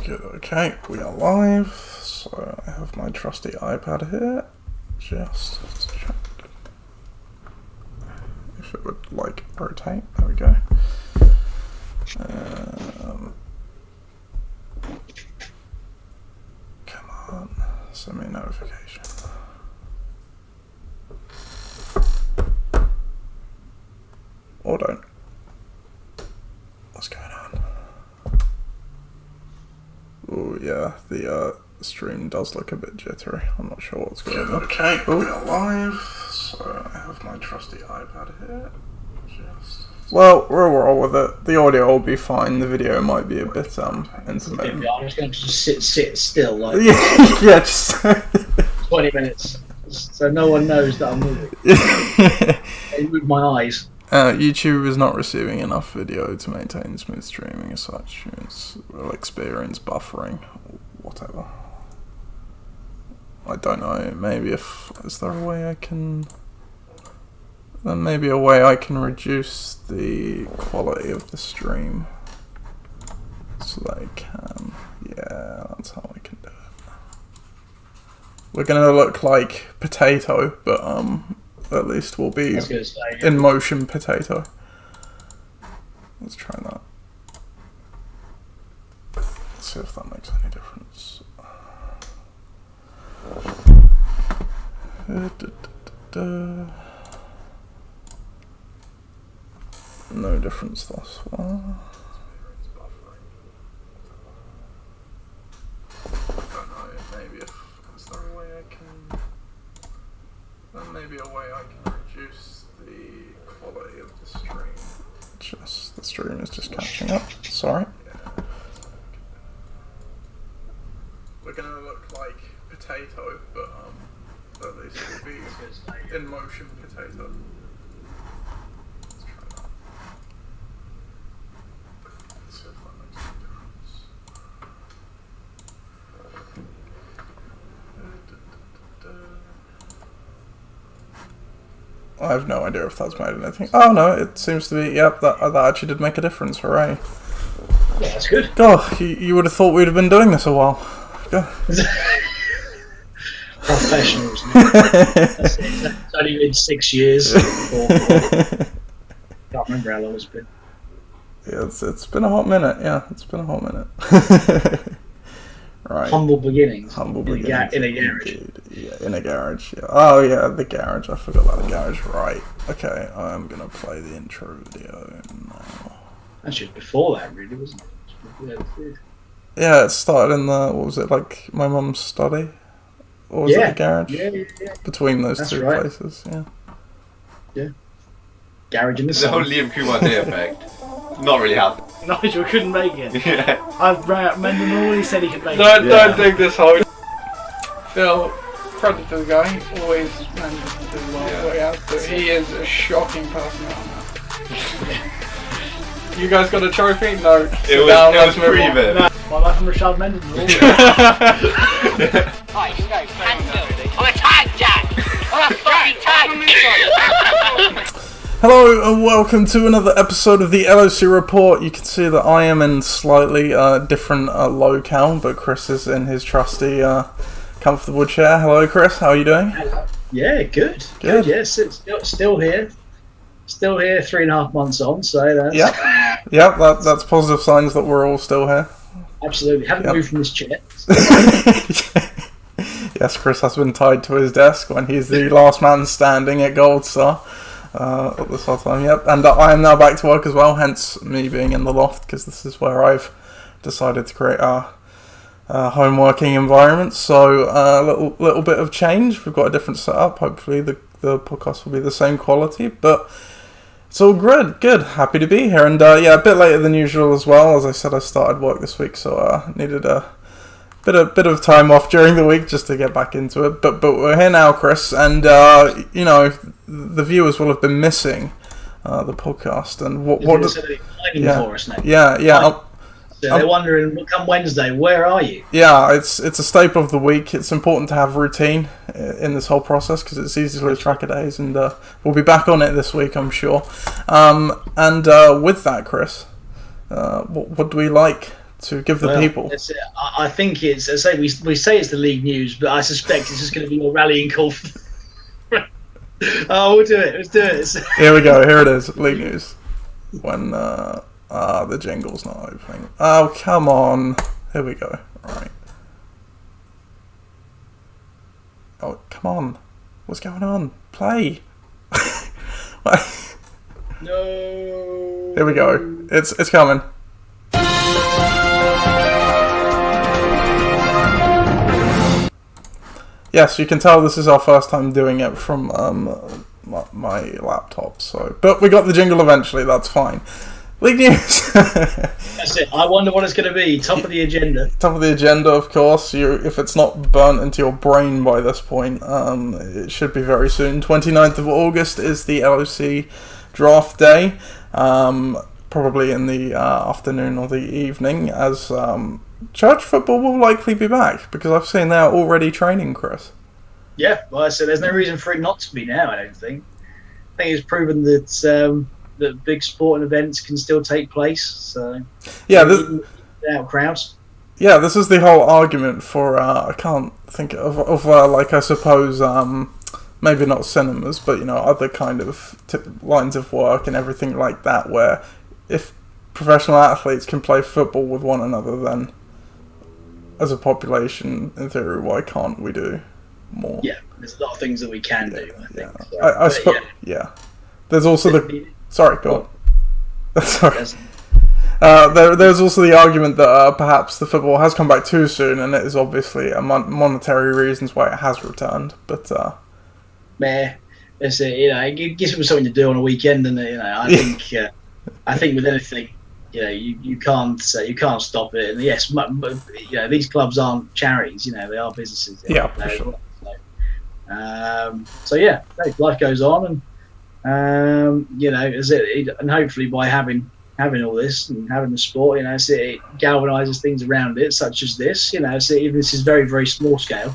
Good, okay, we are live. So I have my trusty iPad here, just to check if it would like rotate. There we go. Come on, send me a notification. Or don't. What's going on? Oh yeah, the stream does look a bit jittery. I'm not sure what's going on. Okay, we are live. So I have my trusty iPad here. Well, we'll roll with it. The audio will be fine. The video might be a bit intermittent. I'm just going to just sit still, like yeah, just 20 minutes, so no one knows that I'm moving. I move my eyes. YouTube is not receiving enough video to maintain smooth streaming as such. It will experience buffering, or whatever. I don't know. Maybe is there a way I can? Then maybe a way I can reduce the quality of the stream so that I can. Yeah, that's how I can do it. We're gonna look like potato, but at least we'll be in motion potato. Let's try that. Let's see if that makes any difference. No difference thus far. Maybe a way I can reduce the quality of the stream. The stream is just catching up. Sorry. Yeah. We're gonna look like potato, but at least we'll be in motion potato. Let's try that. Let's see if that makes any difference. I have no idea if that's made anything. Oh no, it seems to be. Yep, that actually did make a difference. Hooray! Yeah, that's good. God, you would have thought we'd have been doing this a while. God. Professionals. It's only been 6 years. Can't remember how long it's been. Yeah, it's been a hot minute. Yeah, it's been a hot minute. Right. Humble beginnings. Humble beginnings. In a garage. Indeed. Yeah, in a garage. Yeah. Oh yeah, the garage. I forgot about the garage. Right. Okay, I'm gonna play the intro video now. Actually, before that, really, wasn't it? Yeah, it started in the, what was it, like my mum's study? Or was it the garage? Yeah. Between those two places, yeah. Yeah. Garage in the The sun. whole Liam Kumar effect. Not really happened. Nigel couldn't make it. Yeah. I rang up Mendenhall, he said he could make Don't it. dig this hole. Phil, Predator guy, always manages to do well way out, but he is a shocking personality. You guys got a trophy? No. It was pre-vid. No, my life from Rashad Mendenhall. Right, you go, cancel. I'm a tag, Jack! I'm a fucking tag! Hello and welcome to another episode of the LOC Report. You can see that I am in slightly different locale, but Chris is in his trusty comfortable chair. Hello Chris, how are you doing? Yeah, good. Yes, it's still here. Still here 3.5 months on, so that's... Yep, that's positive signs that we're all still here. Absolutely. Haven't moved from this chair. Yes, Chris has been tied to his desk when he's the last man standing at Gold Star. At this whole time, yep. And I am now back to work as well, hence me being in the loft, because this is where I've decided to create our home working environment. So a little bit of change. We've got a different setup. Hopefully the podcast will be the same quality, but it's all good. Happy to be here, and a bit later than usual as well. As I said, I started work this week, so needed a bit of time off during the week just to get back into it. But we're here now, Chris, and the viewers will have been missing the podcast and what for us now. Yeah. So they're wondering, come Wednesday, where are you? Yeah, it's a staple of the week. It's important to have routine in this whole process because it's easy to lose track of days, and we'll be back on it this week, I'm sure. And with that, Chris, what do we like to give the people. That's it. I think it's, as I say, we say it's the league news, but I suspect it's just going to be a rallying call. Oh, we'll do it. Let's do it. Here we go. Here it is. League news. When the jingle's not opening. Oh, come on. Here we go. Right. Oh, come on. What's going on? Play. No. Here we go. It's coming. Yes, you can tell this is our first time doing it from my laptop. So, but we got the jingle eventually. That's fine. League news. That's it. I wonder what it's going to be. Top of the agenda. Top of the agenda, of course. If it's not burnt into your brain by this point, it should be very soon. 29th of August is the LOC draft day. Probably in the afternoon or the evening, as church football will likely be back, because I've seen they're already training, Chris. Yeah, well, I said there's no reason for it not to be now, I don't think. I think it's proven that that big sporting events can still take place. So yeah, without crowds. Yeah, this is the whole argument for I can't think of like, I suppose maybe not cinemas, but other kind of lines of work and everything like that, where if professional athletes can play football with one another, then as a population, in theory, why can't we do more? Yeah, there's a lot of things that we can do, I think. Yeah. I suppose, yeah. There's also the... Sorry, go on. Sorry. There's also the argument that perhaps the football has come back too soon, and it is obviously a monetary reasons why it has returned. But it's it gives them something to do on a weekend, and I think with anything, you can't stop it. And yes, these clubs aren't charities. They are businesses. Yeah, for sure. So yeah, life goes on, and and hopefully by having all this and having the sport, it galvanises things around it, such as this. Even if this is very, very small scale,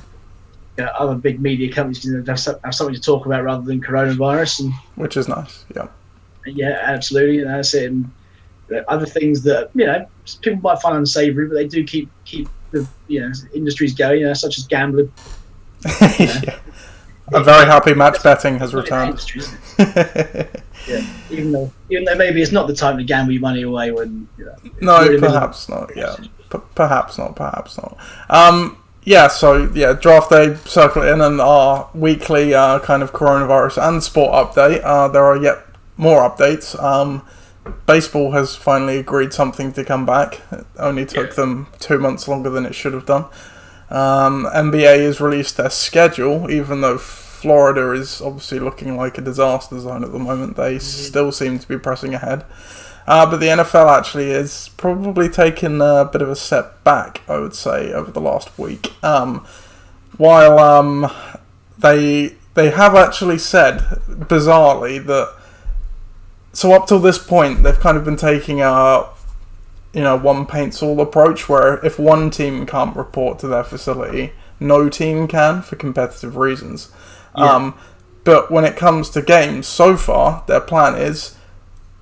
other big media companies have something to talk about rather than coronavirus, which is nice. Yeah. Yeah, absolutely. And that's it. And other things that people might find unsavoury, but they do keep the industries going, such as gambling. Yeah. I'm very happy match betting has returned. Yeah, even though maybe it's not the time to gamble your money away when no, perhaps not. Yeah, perhaps not. Draft day circling in, and our weekly kind of coronavirus and sport update. There are yet more updates. Baseball has finally agreed something to come back. It only took them 2 months longer than it should have done. NBA has released their schedule, even though Florida is obviously looking like a disaster zone at the moment. They still seem to be pressing ahead. But the NFL actually is probably taking a bit of a step back, I would say, over the last week. While they have actually said, bizarrely, that so up till this point they've kind of been taking a one paints all approach, where if one team can't report to their facility, no team can for competitive reasons. Yeah. But when it comes to games, so far their plan is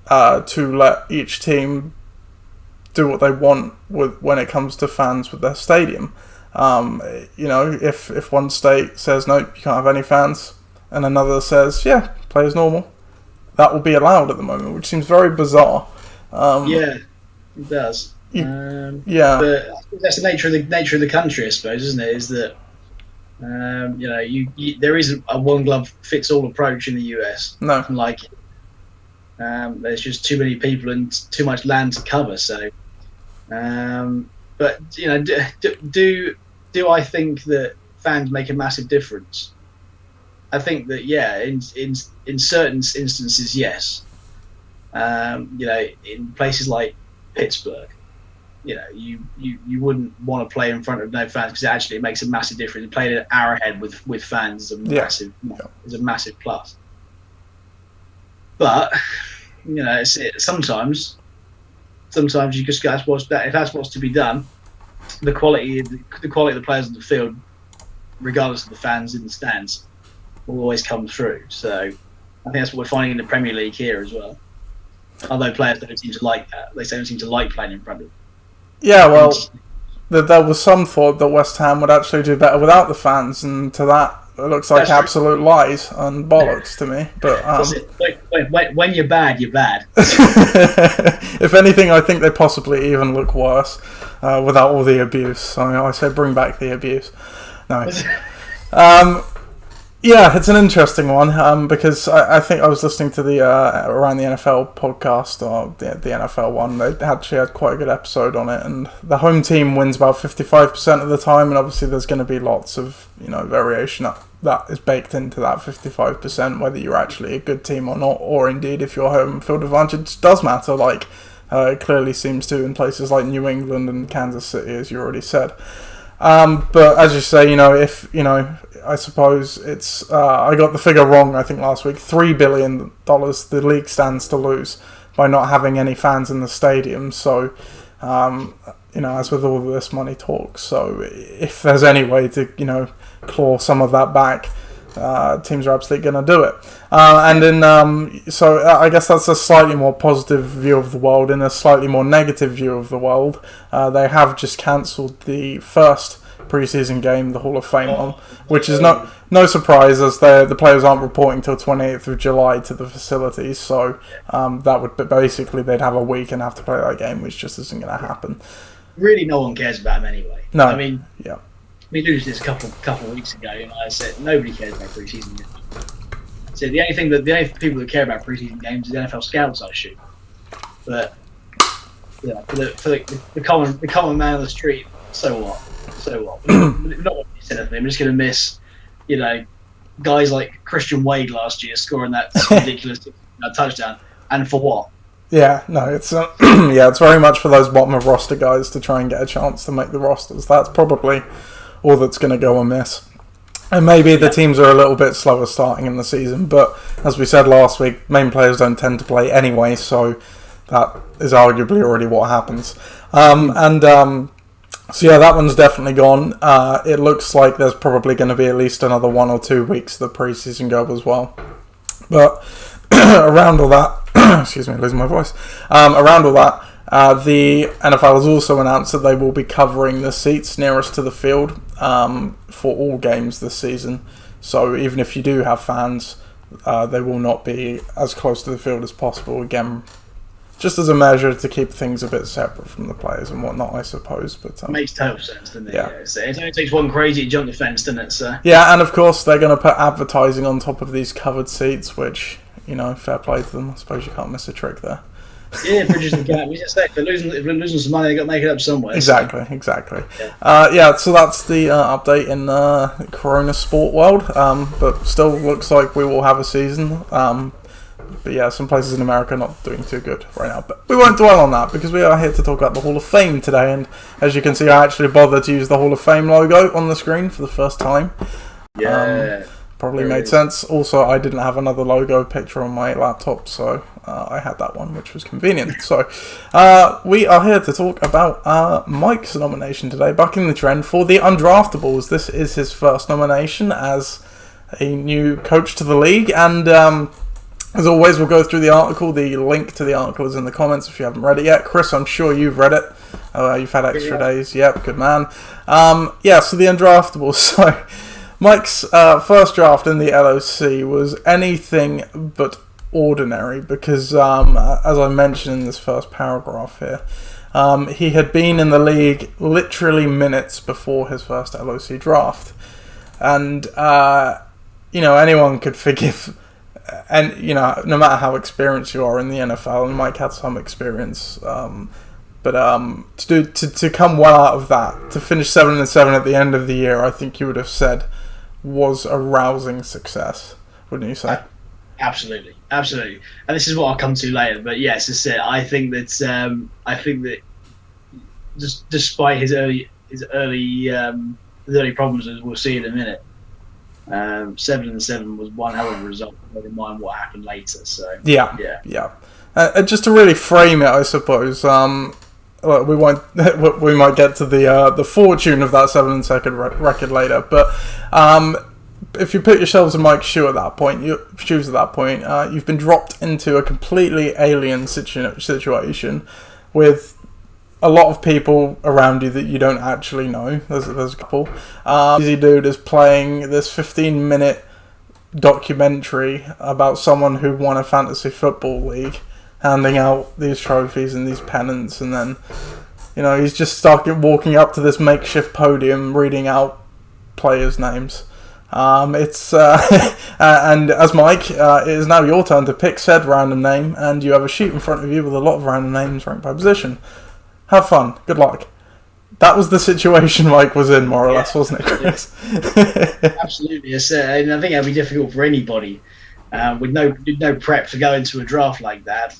to let each team do what they want when it comes to fans with their stadium. If one state says no, you can't have any fans, and another says play as normal, that will be allowed at the moment, which seems very bizarre. It does. But that's the nature of the country, I suppose, isn't it? Is that there isn't a one glove fits all approach in the US. No, there's just too many people and too much land to cover. So, but do I think that fans make a massive difference? I think that in certain instances, yes. In places like Pittsburgh, you wouldn't want to play in front of no fans, because actually it makes a massive difference. Playing at Arrowhead with fans is a massive plus. But sometimes you just if that's what's to be done, the quality of the players on the field, regardless of the fans in the stands, will always come through. So I think that's what we're finding in the Premier League here as well. Although players don't seem to like that, they don't seem to like playing in front of Yeah, well, there was some thought that West Ham would actually do better without the fans, and to that, it looks like absolute lies and bollocks to me. But when you're bad, you're bad. If anything, I think they possibly even look worse without all the abuse. So I say bring back the abuse. No. Yeah, it's an interesting one because I think I was listening to the Around the NFL podcast, or the NFL one. They actually had quite a good episode on it, and the home team wins about 55% of the time, and obviously there's going to be lots of variation that is baked into that 55%, whether you're actually a good team or not, or indeed if your home field advantage does matter, like it clearly seems to in places like New England and Kansas City, as you already said. But as you say, I suppose it's I got the figure wrong, I think, last week. $3 billion the league stands to lose by not having any fans in the stadium. So, as with all of this money talk, so if there's any way to, claw some of that back, teams are absolutely going to do it. So I guess that's a slightly more positive view of the world. In a slightly more negative view of the world, they have just cancelled the first pre-season game, the Hall of Fame one, which is no surprise, as the players aren't reporting till 28th of July to the facilities. So that would be basically they'd have a week and have to play that game, which just isn't going to happen. Really, no one cares about them anyway. No, I mean, yeah. We lose this couple of weeks ago, and I said nobody cares about pre-season games. So the only people that care about pre-season games is NFL scouts, I assume. But yeah, for the common man on the street, so what? Not what you said anything. I'm just going to miss, guys like Christian Wade last year scoring that ridiculous touchdown, and for what? Yeah, no, it's it's very much for those bottom of roster guys to try and get a chance to make the rosters. That's probably all that's going to go amiss. And maybe the teams are a little bit slower starting in the season, but as we said last week, main players don't tend to play anyway, so that is arguably already what happens. So yeah, that one's definitely gone. It looks like there's probably going to be at least another 1 or 2 weeks of the pre-season go as well. But around all that, excuse me, losing my voice. Around all that, the NFL has also announced that they will be covering the seats nearest to the field for all games this season. So even if you do have fans, they will not be as close to the field as possible. Again, just as a measure to keep things a bit separate from the players and whatnot, I suppose. But makes total sense, doesn't it? Yeah. It only takes one crazy to jump the fence, doesn't it? So. Yeah, and of course they're going to put advertising on top of these covered seats, which, fair play to them. I suppose you can't miss a trick there. Yeah, bridges the gap. We just say if they're losing some money, they've got to make it up somewhere. Exactly. Yeah. So that's the update in the Corona sport world. But still looks like we will have a season. But yeah, some places in America are not doing too good right now. But we won't dwell on that because we are here to talk about the Hall of Fame today. And as you can see, I actually bothered to use the Hall of Fame logo on the screen for the first time. Yeah. Probably made sense. Also, I didn't have another logo picture on my laptop, so I had that one, which was convenient. So we are here to talk about Mike's nomination today, Bucking the Trend for the Undraftables. This is his first nomination as a new coach to the league, and as always, we'll go through the article. The link to the article is in the comments if you haven't read it yet. Chris, I'm sure you've read it. You've had extra days. Yep, good man. So the Undraftables. So Mike's first draft in the LOC was anything but ordinary because, as I mentioned in this first paragraph here, he had been in the league literally minutes before his first LOC draft. And, anyone could forgive... And, no matter how experienced you are in the NFL, and Mike had some experience, but to come well out of that, to finish 7-7 at the end of the year, I think you would have said was a rousing success, wouldn't you say? Absolutely. And this is what I'll come to later. But yes, as I said, I think that just despite his early problems, as we'll see in a minute. 7-7 was one hell of a result. Bear in mind what happened later. So yeah. Just to really frame it, I suppose. We might get to the fortune of that 7-2 record later. But if you put yourselves in Mike's shoes at that point, you've been dropped into a completely alien situation with a lot of people around you that you don't actually know. There's a couple. Easy Dude is playing this 15-minute documentary about someone who won a fantasy football league, handing out these trophies and these pennants, and then, he's just walking up to this makeshift podium, reading out players' names. It's and as Mike, it is now your turn to pick said random name, and you have a sheet in front of you with a lot of random names ranked by position. Have fun. Good luck. That was the situation Mike was in, more or less, wasn't it, Chris? Yeah. Absolutely. And I think that'd be difficult for anybody with no prep to go into a draft like that,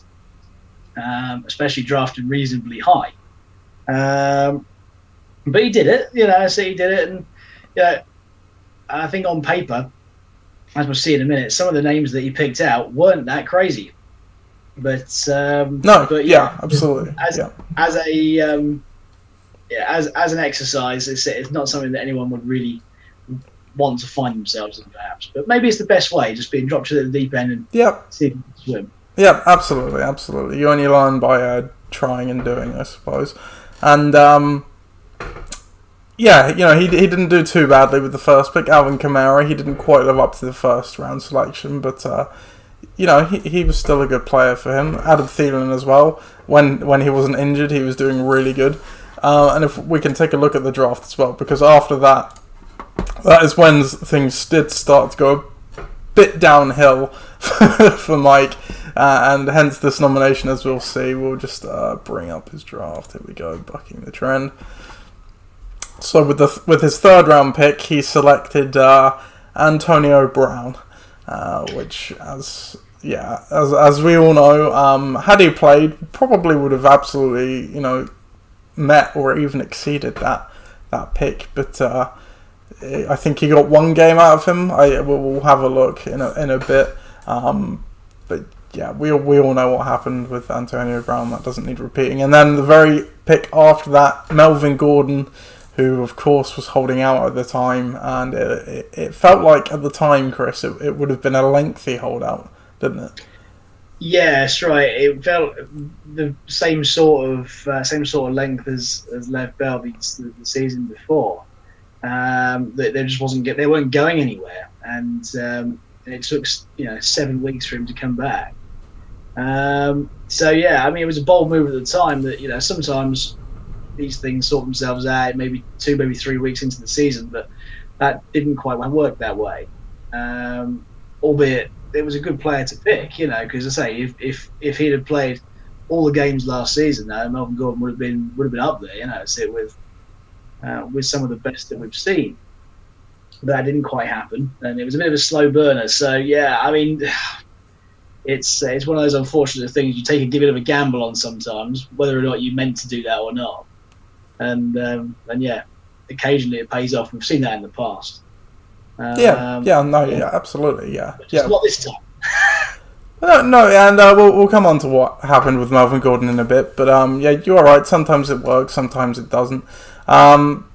especially drafted reasonably high. But he did it. So he did it, and I think on paper, as we'll see in a minute, some of the names that he picked out weren't that crazy. But absolutely. As an exercise, it's not something that anyone would really want to find themselves in, perhaps. But maybe it's the best way, just being dropped to the deep end and see if you can swim. Yeah, absolutely. You only learn by trying and doing, I suppose. And he didn't do too badly with the first pick, Alvin Kamara. He didn't quite live up to the first round selection, but he was still a good player for him. Adam Thielen as well. When he wasn't injured, he was doing really good. And if we can take a look at the draft as well, because after that is when things did start to go a bit downhill for Mike, and hence this nomination, as we'll see. We'll just bring up his draft. Here we go, Bucking the Trend. So with his third round pick, he selected Antonio Brown, which as we all know, had he played, probably would have absolutely met or even exceeded that pick. But I think he got one game out of him. We'll have a look in a bit. But yeah, we all know what happened with Antonio Brown. That doesn't need repeating. And then the very pick after that, Melvin Gordon, who of course was holding out at the time, and it felt like at the time, Chris, it would have been a lengthy holdout, didn't it? Yeah, that's right. It felt the same sort of length as Lev Bell the season before. They just they weren't going anywhere, and it took 7 weeks for him to come back. It was a bold move at the time. That sometimes these things sort themselves out, maybe 2, maybe 3 weeks into the season, but that didn't quite work that way. Albeit it was a good player to pick, because I say if he'd have played all the games last season, Melvin Gordon would have been up there, with some of the best that we've seen. But that didn't quite happen, and it was a bit of a slow burner. So it's one of those unfortunate things you take a bit of a gamble on sometimes, whether or not you meant to do that or not. And occasionally it pays off. We've seen that in the past. Absolutely, yeah. Just not this time. We'll come on to what happened with Melvin Gordon in a bit. But you are right. Sometimes it works, sometimes it doesn't.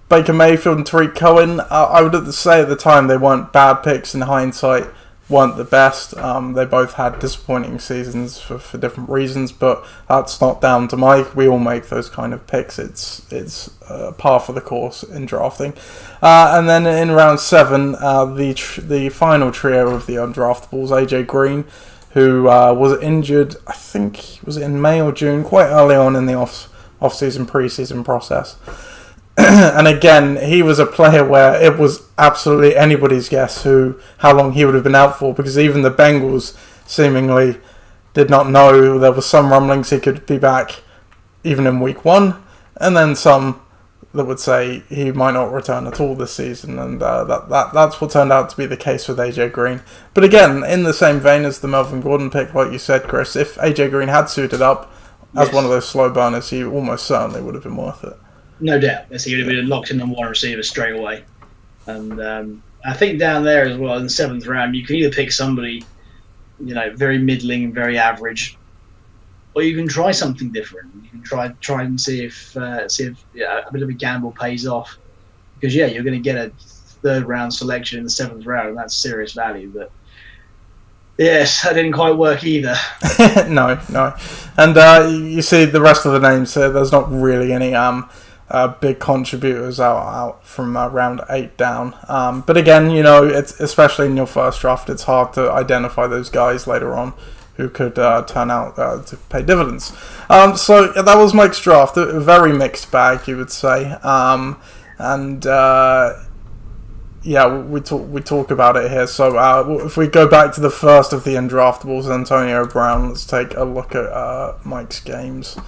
Baker Mayfield and Tariq Cohen, I would say at the time they weren't bad picks. In hindsight, weren't the best. They both had disappointing seasons for different reasons, but that's not down to Mike. We all make those kind of picks. It's par for the course in drafting. And then in round 7, the final trio of the Undraftables, AJ Green, who was injured, I think was it in May or June, quite early on in the off-season, pre-season process. And again, he was a player where it was absolutely anybody's guess how long he would have been out for, because even the Bengals seemingly did not know. There was some rumblings he could be back even in week 1, and then some that would say he might not return at all this season, and that's what turned out to be the case with AJ Green. But again, in the same vein as the Melvin Gordon pick, like you said, Chris, if AJ Green had suited up as one of those slow burners, he almost certainly would have been worth it. No doubt. He would have been locked in on one receiver straight away. And I think down there as well, in the 7th round, you can either pick somebody, very middling and very average, or you can try something different. You can try and see if a bit of a gamble pays off. Because, you're going to get a 3rd round selection in the 7th round, and that's serious value. But Yes, that didn't quite work either. No. And you see the rest of the names here. There's not really any big contributors out from round 8 down. But again, it's especially in your first draft, it's hard to identify those guys later on who could turn out to pay dividends. So that was Mike's draft. A very mixed bag, you would say. We talk about it here. So if we go back to the first of the Undraftables, Antonio Brown, let's take a look at Mike's games.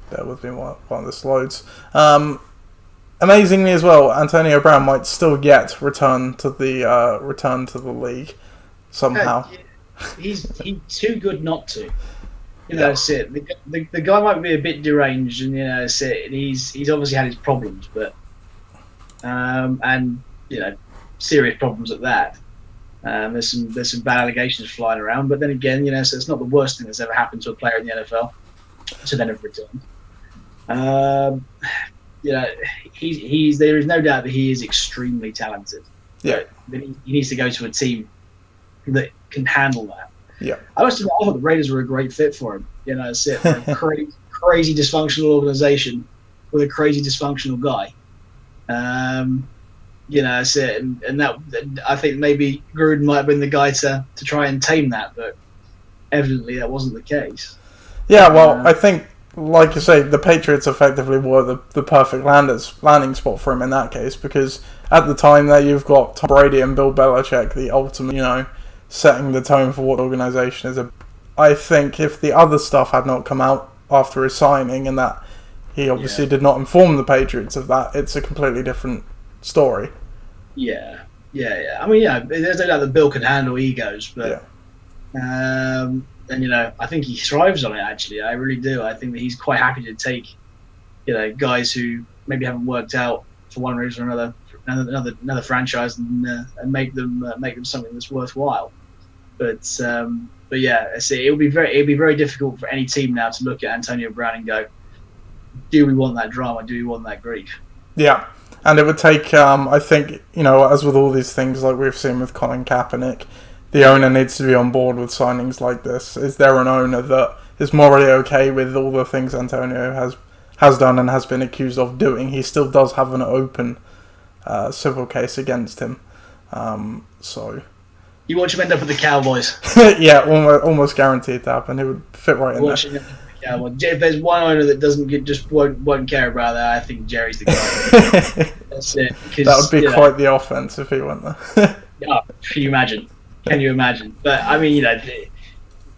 Bear with me while this loads. Amazingly as well, Antonio Brown might still yet return to the league somehow. He's too good not to. That's it. The guy might be a bit deranged, and that's it. And he's obviously had his problems, but serious problems at that. There's some bad allegations flying around, but then again, so it's not the worst thing that's ever happened to a player in the NFL to then have returned. There is no doubt that he is extremely talented. Yeah, but he needs to go to a team that can handle that. Yeah, I thought the Raiders were a great fit for him. It's a crazy dysfunctional organization with a crazy dysfunctional guy. That's it, and that I think maybe Gruden might have been the guy to try and tame that, but evidently that wasn't the case. Yeah, well, I think, like you say, the Patriots effectively were the perfect landing spot for him in that case, because at the time there you've got Tom Brady and Bill Belichick, the ultimate, setting the tone for what the organization is. I think if the other stuff had not come out after his signing, and that he obviously did not inform the Patriots of that, it's a completely different story. Yeah. I mean, there's no doubt that Bill can handle egos, but and I think he thrives on it. Actually, I really do. I think that he's quite happy to take, guys who maybe haven't worked out for one reason or another franchise, and make them something that's worthwhile. But yeah, I see. It'll be very difficult for any team now to look at Antonio Brown and go, do we want that drama? Do we want that grief? Yeah. And it would take, I think, as with all these things like we've seen with Colin Kaepernick, the owner needs to be on board with signings like this. Is there an owner that is morally okay with all the things Antonio has done and has been accused of doing? He still does have an open civil case against him. So you watch him end up with the Cowboys. Yeah, almost guaranteed to happen. He would fit right in there. Yeah, well, if there's one owner that won't care about that, I think Jerry's the guy. That's it. That would be quite the offense if he went there. Can you imagine? But I mean,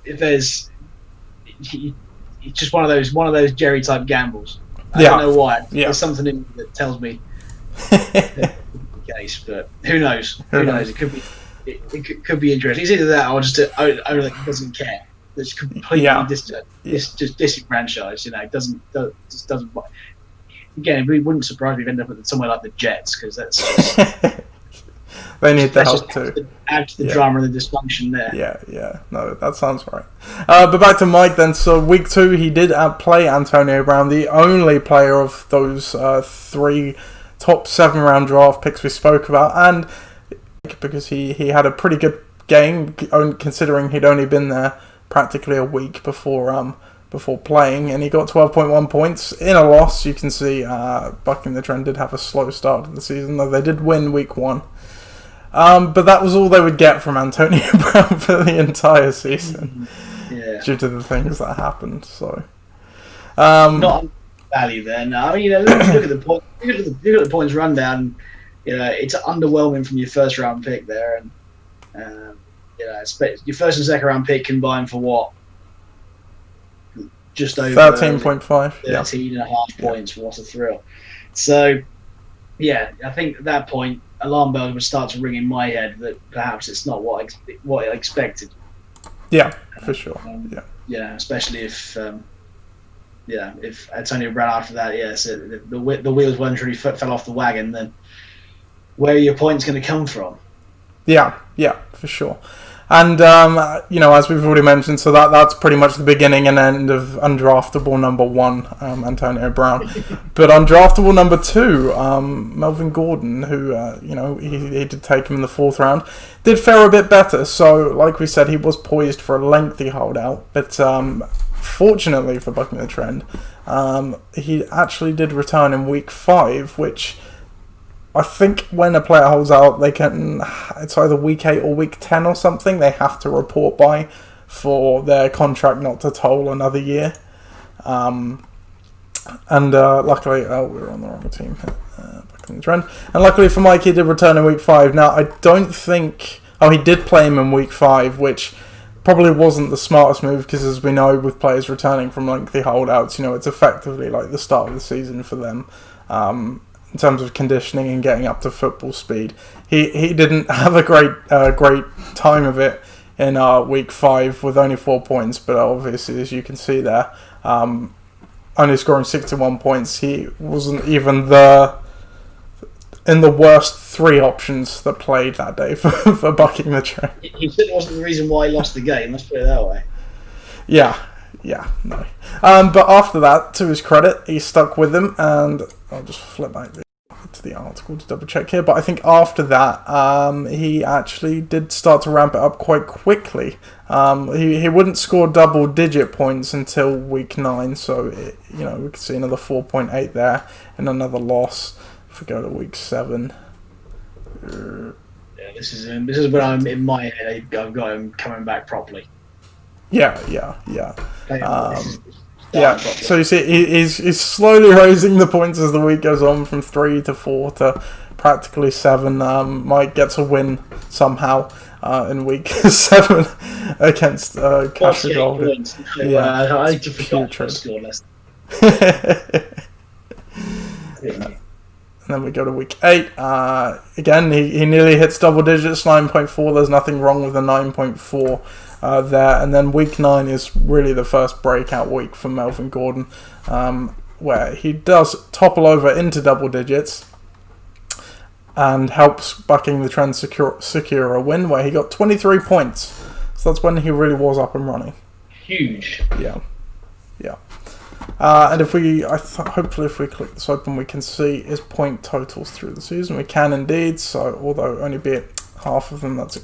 if there's, it's just one of those Jerry type gambles. I don't know why. Yeah. There's something in that tells me the case, but who knows? Who knows? It could be interesting. It's either that or just an owner that doesn't care. That's completely disenfranchised. Doesn't. Again, it wouldn't surprise me if we end up at somewhere like the Jets, because that's they need the help too. Add to the drama and the dysfunction there. Yeah. No, that sounds right. But back to Mike then. So week 2, he did play Antonio Brown, the only player of those 3 top 7 round draft picks we spoke about, and because he had a pretty good game considering he'd only been there practically a week before playing, and he got 12.1 points in a loss. You can see Buccing the Trend did have a slow start to the season, though they did win week 1. But that was all they would get from Antonio Brown for the entire season, due to the things that happened. So not value there. No, I mean, look at the point. Look at the points rundown. It's underwhelming from your first round pick there, and your first and second round pick combined for what? Just over 13.5. 13.5 points. What a thrill! So, I think at that point, alarm bells would start to ring in my head that perhaps it's not what I expected. Yeah, for sure. Especially if Antonio Brown after that, so the wheels weren't really fell off the wagon, then where are your points going to come from? Yeah, for sure. And, you know, as we've already mentioned, so that's pretty much the beginning and end of undraftable number 1, Antonio Brown. But undraftable number 2, Melvin Gordon, who, you know, he did take him in the 4th round, did fare a bit better. So, like we said, he was poised for a lengthy holdout. But fortunately for Buccing The Trend, he actually did return in week 5, which... I think when a player holds out, they can. It's either week 8 or week 10 or something. They have to report by for their contract not to toll another year. And luckily, we're on the wrong team. Back in the trend. And luckily for Mike, he did return in week 5. Now I don't think. Oh, he did play him in week 5, which probably wasn't the smartest move because, as we know, with players returning from lengthy holdouts, you know, it's effectively like the start of the season for them. In terms of conditioning and getting up to football speed, he didn't have a great time of it in week 5 with only 4 points. But obviously, as you can see there, only scoring 61 points, he wasn't even in the worst 3 options that played that day for Buccing The Trend. He certainly wasn't the reason why he lost the game. Let's put it that way. Yeah, no. But after that, to his credit, he stuck with him, and I'll just flip back to the article to double check here. But I think after that, he actually did start to ramp it up quite quickly. He wouldn't score double-digit points until week 9, so you know we could see another 4.8 there, and another loss. If we go to week 7. Yeah, this is when I'm in my head. I've got him coming back properly. Yeah. So you see, he's slowly raising the points as the week goes on, from 3 to 4 to practically 7. Mike gets a win somehow in week 7 against Cashel. Yeah, I forgot to score less. And then we go to week 8. Again, he nearly hits double digits, 9.4. There's nothing wrong with a 9.4 there. And then week 9 is really the first breakout week for Melvin Gordon, where he does topple over into double digits and helps Buccing The Trend secure a win, where he got 23 points. So that's when he really was up and running. Huge. Yeah. And if we, hopefully if we click this open, we can see his point totals through the season. We can indeed, so although only be at half of them, that's